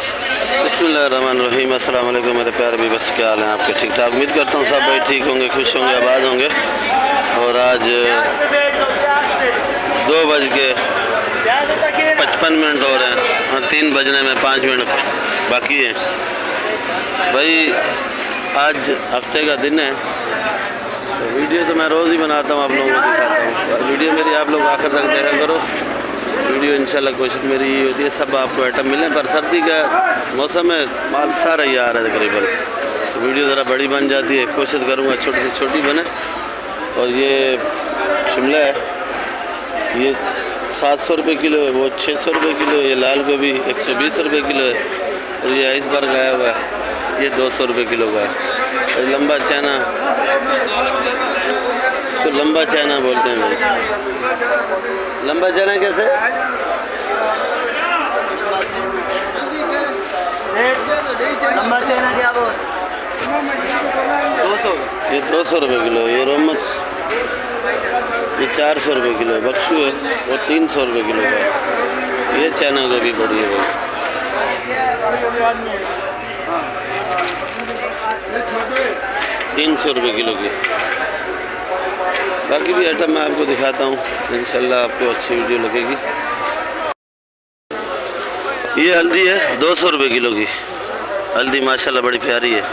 बिस्मिल्लाहिर्रहमानिर्रहीम। अस्सलाम वालेकुम मेरे प्यारे भी बस क्या हाल हैं आपके? ठीक ठाक, उम्मीद करता हूँ सब भाई ठीक होंगे, खुश होंगे, आबाद होंगे। और आज 2:55 हो रहे हैं। हाँ, 3 बजने में 5 मिनट बाकी हैं भाई। आज हफ्ते का दिन है, तो वीडियो तो मैं रोज़ ही बनाता हूँ, आप लोगों को दिखाता हूँ। और वीडियो मेरी आप लोग आखिर तक देखा करो। वीडियो इंशाल्लाह कोशिश मेरी ये होती है सब आपको आइटम मिलें, पर सर्दी का मौसम है, माल सारा ही आ रहा है तकरीबन, तो वीडियो ज़रा बड़ी बन जाती है। कोशिश करूँगा छोटी से छोटी बने। और ये शिमला है, ये 700 रुपये किलो है, वो 600 रुपये किलो है। ये लाल गोभी 120 रुपये किलो है। और ये आइसबर्ग आया हुआ है, ये 200 रुपये किलो का है। और लंबा चना, इसको लंबा चना बोलते हैं भाई। लंबा चना कैसे? लंबा चना क्या बोल? 200। ये 200 रुपये किलो। ये रोमच ये 400 रुपये किलो है। बक्शू है वो 300 रुपये किलो का है। ये चना गोभी पड़ी है भाई, 300 रुपये किलो की। बाकी भी आइटम मैं आपको दिखाता हूँ, इंशाल्लाह आपको अच्छी वीडियो लगेगी। ये हल्दी है 200 रुपये किलो की। हल्दी माशाल्लाह बड़ी प्यारी है,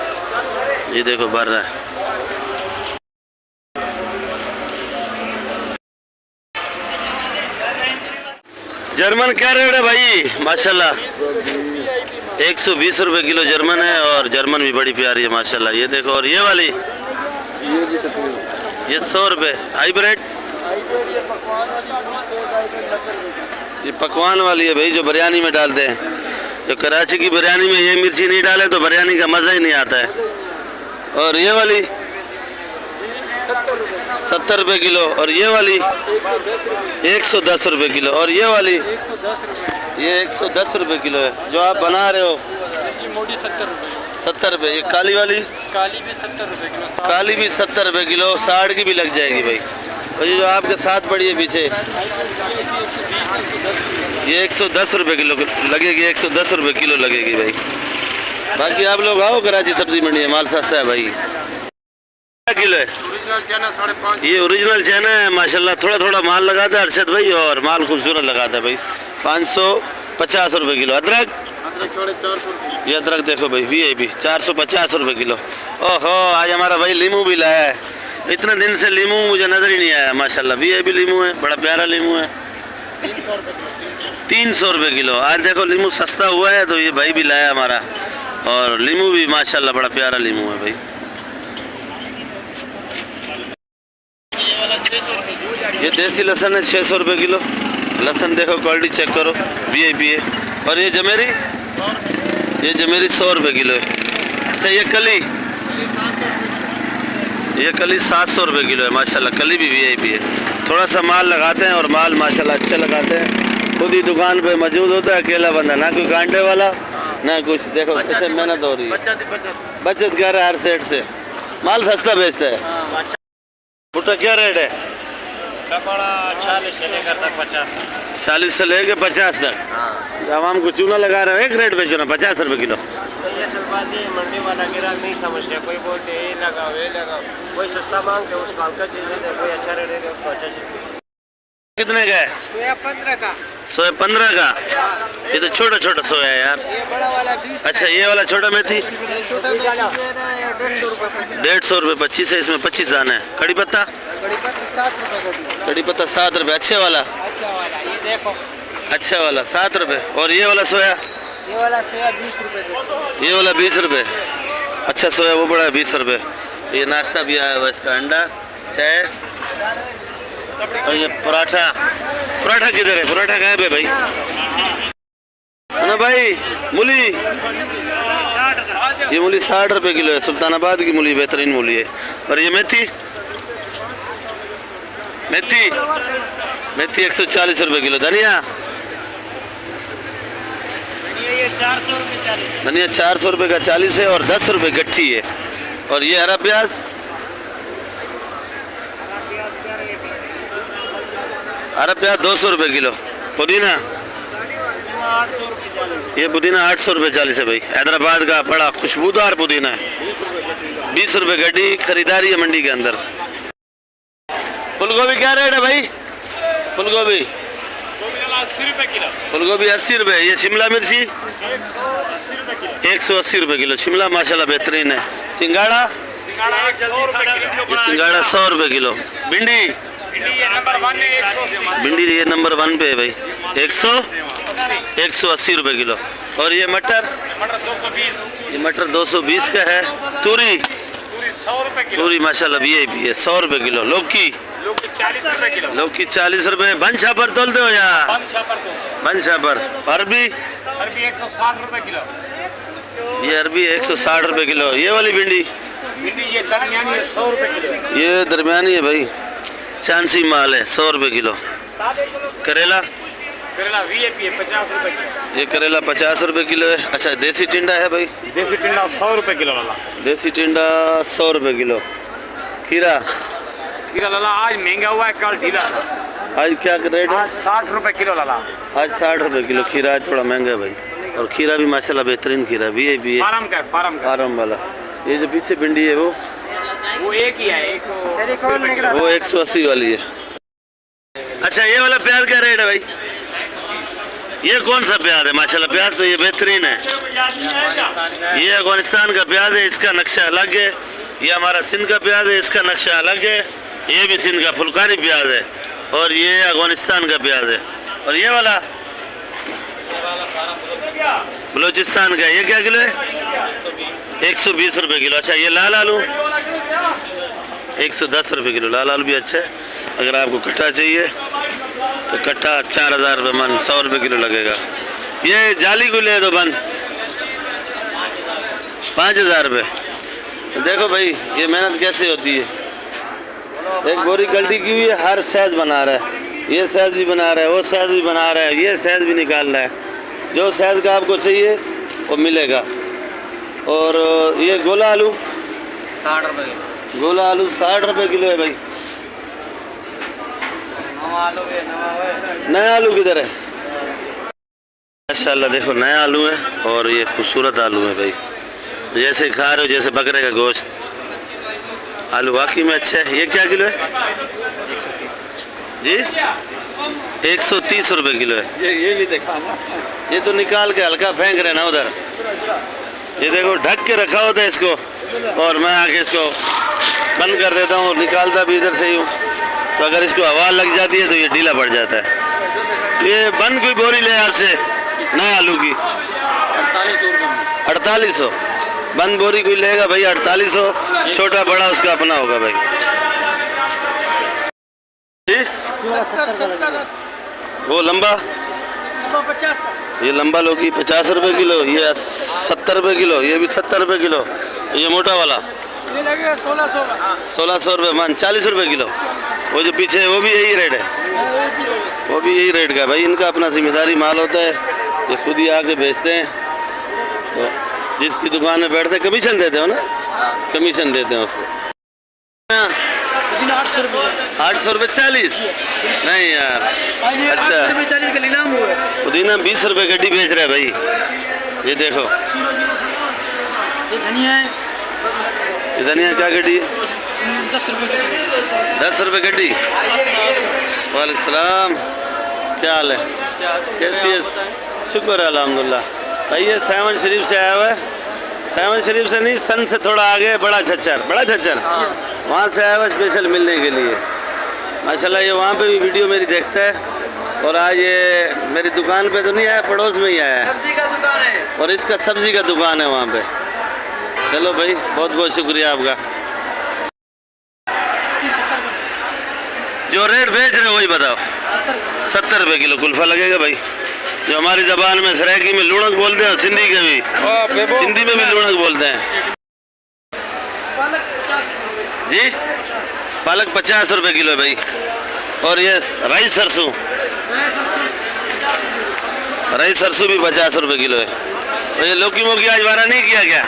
ये देखो भर रहा है। जर्मन क्या रेट है भाई? माशाल्लाह 120 रुपये किलो जर्मन है, और जर्मन भी बड़ी प्यारी है माशाल्लाह। ये देखो। और ये वाली ये 100 रुपये हाइब्रिड। ये पकवान वाली है भाई, जो बिरयानी में डालते हैं। जो कराची की बिरयानी में ये मिर्ची नहीं डाले तो बिरयानी का मज़ा ही नहीं आता है। और ये वाली 70 रुपये किलो। और ये वाली 110 रुपये किलो। और ये वाली ये 110 रुपये किलो है, जो आप बना रहे हो। मोटी 70 रुपये। 70 रुपये। ये काली वाली? काली भी 70 रुपये किलो। काली भी 70 रुपये किलो। 60 की भी लग जाएगी भाई। और ये जो आपके साथ पड़ी है पीछे, ये 110 रुपये किलो लगेगी। 110 रुपये किलो लगेगी भाई। बाकी आप लोग आओ, कराची सब्जी मंडी है, माल सस्ता है भाई। किलो है ये ओरिजिनल चना है माशाल्लाह। थोड़ा थोड़ा माल लगाता है अरशद भाई, और माल खूबसूरत लगाता है भाई। 550 रुपये किलो। अदरक? ये अदरक देखो भाई, VIP 450 रुपये किलो। ओहो, आज हमारा भाई लीमू भी लाया है। इतने दिन से लीमू मुझे नज़र ही नहीं आया माशाल्लाह। VIP लीमू है, बड़ा प्यारा लीमू है। 300 रुपये किलो। आज देखो लीमू सस्ता हुआ है, तो ये भाई भी लाया हमारा। और लीमू भी माशाल्लाह बड़ा प्यारा लीमू है भाई। ये देसी लहसुन है 600 रुपये किलो। लहसुन देखो, क्वालिटी चेक करो, VIP है। और ये जमेरी 100 रुपये किलो है। अच्छा, ये कली 700 रुपये किलो है माशाल्लाह। कली भी VIP है। थोड़ा सा माल लगाते हैं, और माल माशाल्लाह अच्छा लगाते हैं। खुद ही दुकान पे मौजूद होता है, अकेला बंदा, ना कोई कांटे वाला ना कुछ। देखो कैसे मेहनत हो रही है, बचत कर रहा है हर सेट से। माल सस्ता बेचता है। भुट्टा क्या रेट है? 40 से लेकर 50। 40 से लेकर 50 तक। आवाम को चूना लगा रहे हो, एक रेट बेचो ना, 50 रुपये किलो। मंडी वाला गिराक नहीं समझते, कोई बोलते ये लगाओ ये लगाओ, कोई सस्ता मांगते उसको हल्का चीज़ देते, कोई अच्छा रेट देते उसको अच्छा चीज़। कितने का है? सोया 15 का। सोया 15 का? ये तो छोटा छोटा सोया है यार। ये बड़ा वाला 20। अच्छा, ये वाला छोटा मेथी? छोटा मेथी है ना, 150 रुपये। 150 रुपये 25 है, इसमें 25 दाने हैं। कड़ी पत्ता? कड़ी पत्ता 7 रुपये कड़ी। कड़ी पत्ता 7 रुपये। अच्छे वाला? अच्छा वाला ये देखो, अच्छा वाला 7 रुपये। और ये वाला सोया? ये वाला सोया 20 रुपये देखो। ये वाला 20 रुपये। अच्छा सोया वो बड़ा है 20 रुपये। ये नाश्ता भी आया हुआ इसका, अंडा, चाय। और ये पराठा। पराठा किधर है? पराठा गायब है भाई। ना भाई, मूली? ये मूली 60 रुपये किलो है। सुल्तानाबाद की मूली बेहतरीन मूली है। और ये मेथी? मेथी 140 रुपये किलो। धनिया? धनिया 400 रुपये का 40 है, और 10 रुपये गट्ठी है। और ये हरा प्याज? हरा प्याज 200 रुपये किलो। पुदीना ये पुदीना 800 रुपये 40 है भाई। हैदराबाद का बड़ा खुशबूदार पुदीना है, 20 रुपये गड्डी। खरीदारी है मंडी के अंदर। फूल गोभी क्या रेट है भाई? फूल गोभी 80 रुपए किलो। फूल गोभी 80 रुपये। ये शिमला मिर्ची 180 रुपये किलो। शिमला माशाल्लाह बेहतरीन है। सिंगाड़ा सिंगाड़ा 100 रुपए किलो। ये सिंगाड़ा 100 रुपये किलो। भिंडी भिंडी ये नंबर 1 है 180। भिंडी ये नंबर 1 पे है भाई, 180 रुपये किलो। और ये मटर टमाटर 220। ये मटर 220 का है। तूरी पूरी 100 रुपए किलो। तूरी माशाल्लाह VIP है, 100 रुपये किलो। लौकी लौकी 40 रुपए किलो। लौकी 40 रुपये। बंशा पर तोलते हो या बंशा पर तो बंशा पर? अरबी अरबी 160 रुपए किलो। ये अरबी 160 रुपये किलो। ये वाली भिंडी भिंडी ये दरमियानी है 100 रुपए किलो। ये दरमियानी है भाई, चांसी माल है, 100 रुपये किलो। करेला करेला VIP है 50 रुपए किलो। ये करेला 50 रुपये किलो है। अच्छा देसी टिंडा है भाई? देसी टिंडा 100 रुपए किलो लाला। देसी टिंडा 100 रुपये किलो। खीरा खीरा लाला आज महंगा हुआ है, कल ढीला था। आज क्या रेट है? आज 60 रुपए किलो लाला। आज 60 रुपये किलो। खीरा आज थोड़ा महंगा है भाई। और खीरा भी माशाल्लाह बेहतरीन खीरा VIP है, फार्म का है, फार्म का। फार्म वाला। ये जो पीछे भिंडी है वो एक ही है 180। वो 180 वाली है। अच्छा ये वाला प्याज क्या रेट है भाई? ये कौन सा प्याज है? माशाल्लाह प्याज तो ये बेहतरीन है। ये अफगानिस्तान का प्याज है, इसका नक्शा अलग है। ये हमारा सिंध का प्याज है, इसका नक्शा अलग है। ये भी सिंध का फुलकारी प्याज है और ये अफगानिस्तान का प्याज है। और ये वाला बलूचिस्तान का। ये क्या किलो है? 120 रुपये किलो। अच्छा ये लाल आलू 110 रुपये किलो। लाल आलू भी अच्छा है। अगर आपको कट्टा चाहिए तो कट्टा 4000 रुपये मन, 100 रुपये किलो लगेगा। ये जाली को ले दो बंद, 5000 रुपये। देखो भाई ये मेहनत कैसे होती है। एक बोरी कल्टी की हुई है, हर साइज बना रहा है। ये साइज भी बना रहा है, वो साइज भी बना रहा है, ये साइज भी निकाल रहा है। जो साइज का आपको चाहिए वो मिलेगा। और ये गोला आलू 60 रुपए किलो। गोला आलू 60 रुपये किलो है भाई। नया आलू किधर है? माशाल्लाह देखो नया आलू है और ये खूबसूरत आलू है भाई, जैसे खा रहे हो जैसे बकरे का गोश्त। आलू वाकई में अच्छा है। ये क्या किलो है? 130 जी 130 रुपये किलो है। ये भी देखा ना। ये तो निकाल के हल्का फेंक रहे ना उधर। ये देखो ढक के रखा होता है इसको और मैं आके इसको बंद कर देता हूँ, निकालता भी इधर से ही हूँ। तो अगर इसको हवा लग जाती है तो ये ढीला पड़ जाता है। ये बंद कोई बोरी ले आपसे नए आलू की 4800 बंद बोरी कोई लेगा भाई 4800। छोटा बड़ा उसका अपना होगा भाई। जी वो लंबा 50 का। ये लंबा लौकी 50 रुपये किलो। ये 70 रुपये किलो। ये भी 70 रुपये किलो। ये मोटा वाला ये लगेगा 1600 का। 1600 रुपये मान, 40 रुपये किलो। वो जो पीछे है वो भी यही रेट है, वो भी यही रेट का भाई। इनका अपना जिम्मेदारी माल होता है, ये खुद ही आके बेचते हैं। तो जिसकी दुकान में बैठते हैं कमीशन देते हो ना, कमीशन देते हैं उसको। 800 रुपये। 800 रुपये 40 नहीं यार। अच्छा 40 का नीलाम हुआ है। पुदीना 20 रुपये गड्डी बेच रहा है भाई। ये देखो ये धनिया है, ये धनिया क्या गड्डी है? 10 रुपये। 10 रुपये गड्डी। वालेकुम सलाम, क्या हाल है? कैसी है? शुक्र है अल्हम्दुलिल्लाह। भाई ये सेवन शरीफ से आया हुआ है। सेवन शरीफ से नहीं, सन से थोड़ा आगे बड़ा झच्चर वहाँ से आया हुआ स्पेशल मिलने के लिए। माशाल्लाह ये वहाँ पे भी वीडियो मेरी देखता है। और आज ये मेरी दुकान पे तो नहीं आया, पड़ोस में ही आया है। सब्जी का दुकान है और इसका सब्जी का दुकान है वहाँ पे। चलो भाई बहुत बहुत शुक्रिया आपका। 80-70 जो रेट बेच रहे हो वही बताओ। 70 रुपये किलो कुल्फा लगेगा भाई। जो हमारी ज़बान में सरायकी में लुणक बोलते हैं, सिंधी के भी, सिंधी में भी लुणक बोलते हैं जी। पालक 50 रुपये किलो है भाई। और ये राई सरसों भी 50 रुपये किलो है। और ये लौकी मोकी आज वारा नहीं किया क्या?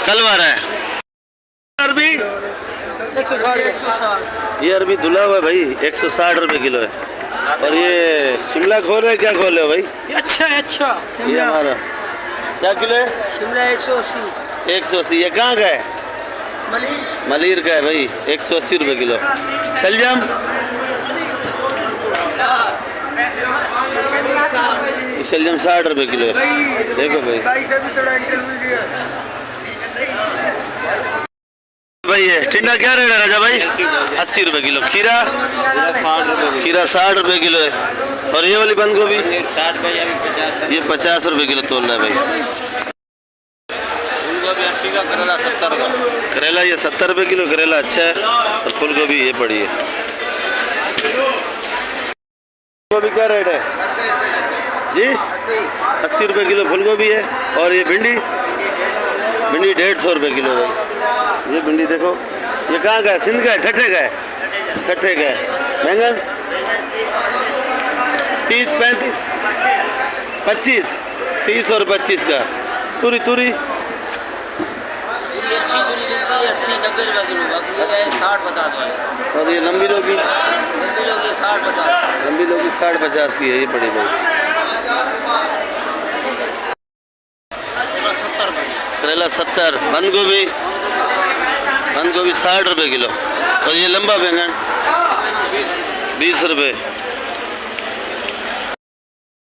कल वारा है। अरबी 160। ये अरबी धुला हुआ है भाई, 160 रुपये किलो है। और ये शिमला खोल है, क्या खोल है भाई? ये अच्छा है, अच्छा ये हमारा क्या किलो है? शिमला 180 180। ये कहाँ का है? मलिर का है भाई, 180 रुपये किलो। शलजम शलजम 60 रुपये किलो है। देखो भाई भाई ये टिंडा क्या रेट है राजा भाई? 80 रुपये किलो। खीरा 60 रुपये किलो है। और ये वाली बंद गोभी ये 50 रुपये किलो तोल रहा है भाई। करेला 70 का। करेला ये 70 रुपये किलो, करेला अच्छा है। और फूल गोभी ये पड़ी है। गोभी क्या रेट है जी? 80 रुपये किलो फूल गोभी है। और ये भिंडी 150 रुपये किलो भाई। ये भिंडी देखो, ये कहाँ का है? सिंध का है, ठट्ठे का है? ठट्ठे का है। बैंगन 30 35 25 30 और 25 का। तूरी अच्छी दूरी देती है 80-90 रुपये किलो, बाकी ये 60-50 वाली। और ये लंबी लौकी 60-50 लंबी लौकी 60-50 की है। ये पड़ी भाई। करेला 70। बंद गोभी 60 रुपये किलो। और ये लंबा बैंगन 20 रुपये।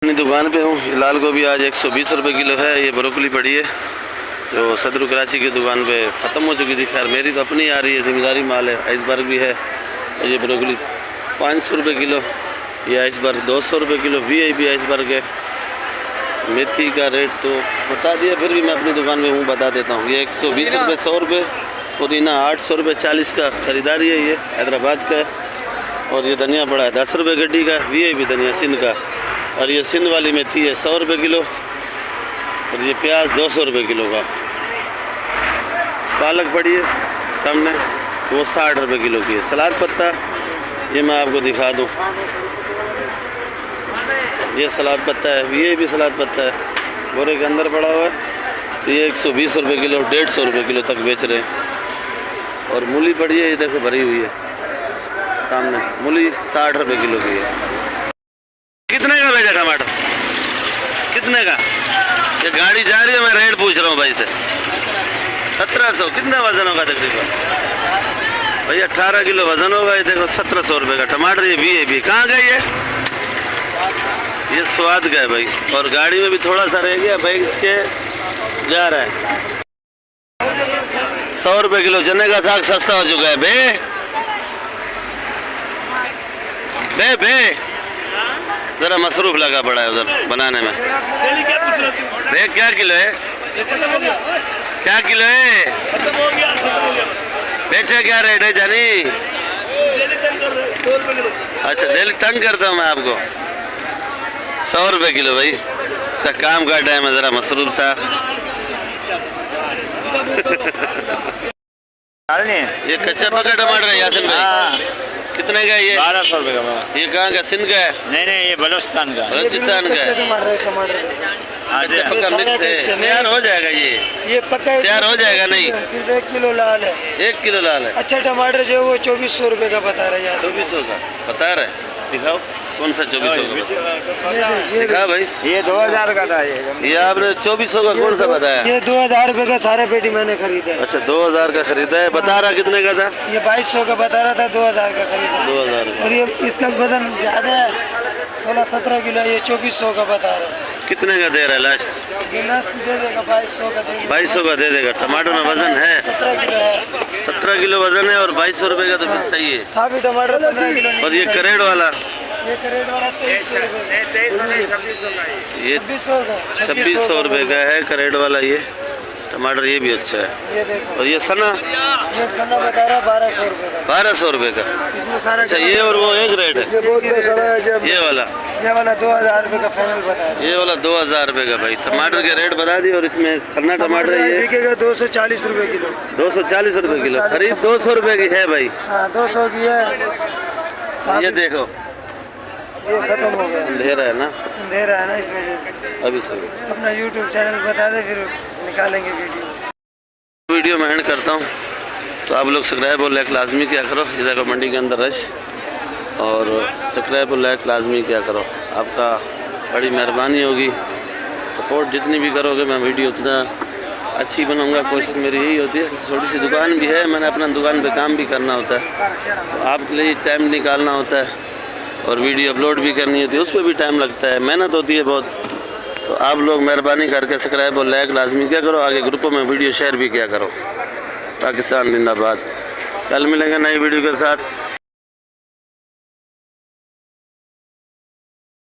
अपनी दुकान पे हूँ। ये लाल गोभी आज 120 रुपये किलो है। ये ब्रोकली पड़ी है जो सदर कराची की दुकान पे ख़त्म हो चुकी थी। खैर मेरी तो अपनी आ रही है, जिम्मेदारी माल है। आइसबर्ग भी है। और ये ब्रोकली 500 रुपये किलो। ये आइसबर्ग 200 रुपये किलो। VIP आइसबर्ग है। मेथी का रेट तो बता दिया, फिर भी मैं अपनी दुकान में हूँ बता देता हूँ। ये 120 रुपये 100 रुपये। पुदीना 800 रुपये 40 का ख़रीदारी है। ये हैदराबाद का है। और ये धनिया पड़ा है 10 रुपये गड्डी का। VIP धनिया सिंध का। और ये सिंध वाली मेथी है 100 रुपये किलो। और ये प्याज 200 रुपये किलो का। पालक पड़ी है सामने, वो 60 रुपये किलो की है। सलाद पत्ता ये मैं आपको दिखा दूँ। ये सलाद पत्ता है, ये भी सलाद पत्ता है, बोरे के अंदर पड़ा हुआ है। तो ये 120 रुपये किलो 150 रुपये किलो तक बेच रहे हैं। और मूली पड़ी है, ये देखो भरी हुई है सामने। मूली 60 रुपये किलो की है। कितने का भेजा टमाटर? कितने का? ये गाड़ी जा रही है, मैं रेट पूछ रहा हूँ भाई से। 1700। कितना वजन होगा तकरीबन भाई? 18 किलो वजन होगा। ये देखो 1700 रुपये का टमाटर। ये VIP कहाँ का? ये स्वाद का है भाई। और गाड़ी में भी थोड़ा सा रह गया, बैग के जा रहा है। 100 रुपये किलो। चने का साग सस्ता हो चुका है बे जरा मसरूफ लगा पड़ा है उधर बनाने में। बे क्या किलो है? क्या किलो है? बेचे क्या रेट है जानी? अच्छा डेली तंग करता हूँ मैं आपको। 100 रुपये किलो भाई। अच्छा काम का टाइम है, ज़रा मसरूफ था। ये कच्चा पका टमाटर है यासिन भाई। कितने का है ये? 1200 रुपये का। ये कहाँ का? सिंध का है? नहीं ये बलूचिस्तान का। बलूचिस्तान का है। कच्चा पक्का मिक्स है। तैयार हो जाएगा ये पक्का तैयार हो जाएगा। नहीं सिर्फ 1 किलो लाल है। 1 किलो लाल है। अच्छा टमाटर जो है वो 2400 रुपये का बता रहा है। 2400 का बता रहा है। दिखाओ कौन सा 2400 का दिखा भाई। ये 2000 का था। ये आपने 2400 का कौन सा बताया? ये 2000 रुपये का सारा पेटी मैंने खरीदा है। अच्छा 2000 का खरीदा है। बता रहा कितने का था? ये 2200 का बता रहा था, 2000 का खरीदा। 2000 का। और ये इसका वजन ज़्यादा है, 16-17 किलो। ये 2400 का बता रहा है। कितने का दे रहा है लास्ट? ये लास्ट दे देगा 2200 का। 2200 का दे देगा। टमाटर में वजन है 17 किलो है। 17 किलो वजन है और 2200 रुपये का तो फिर सही है। साबी टमाटर 15 किलो। और ये करेड़ वाला ये करेट वाला 2300 रुपये। ये 2600 रुपये का है करेड़ वाला। ये टमाटर ये भी अच्छा है। ये देखो। और ये सना बता रहा 1200 रुपये का। 1200 रुपये का। इसमें सारा अच्छा ये और वो एक रेट है। ये वाला 2000 रुपये का फाइनल बता रहा है। ये वाला 2000 रुपये का भाई। टमाटर के रेट बता दिए। और इसमें सन्ना टमाटर है, ये बिकेगा 240 रुपये किलो। 240 रुपये किलो। खरीद 200 रुपये की है भाई। हाँ 200 की है। ये देखो ये खत्म हो गया। अंधेरा है ना, अंधेरा है ना, इस वजह से। अभी से अपना YouTube चैनल बता दे, फिर निकालेंगे वीडियो मैं एंड करता हूँ। तो आप लोग सब्सक्राइब और लाइक लाजमी किया करो। ये देखो मंडी के अंदर रश और सब्सक्राइब और लाइक लाजमी क्या करो, आपका बड़ी मेहरबानी होगी। सपोर्ट जितनी भी करोगे मैं वीडियो उतना अच्छी बनाऊंगा। कोशिश मेरी यही होती है। छोटी सी दुकान भी है, मैंने अपना दुकान पे काम भी करना होता है, तो आपके लिए टाइम निकालना होता है और वीडियो अपलोड भी करनी होती है, उस पर भी टाइम लगता है, मेहनत होती है बहुत। तो आप लोग मेहरबानी करके सब्सक्राइब और लाइक लाजमी क्या करो, आगे ग्रुपों में वीडियो शेयर भी किया करो। पाकिस्तान जिंदाबाद। कल मिलेंगे नई वीडियो के साथ।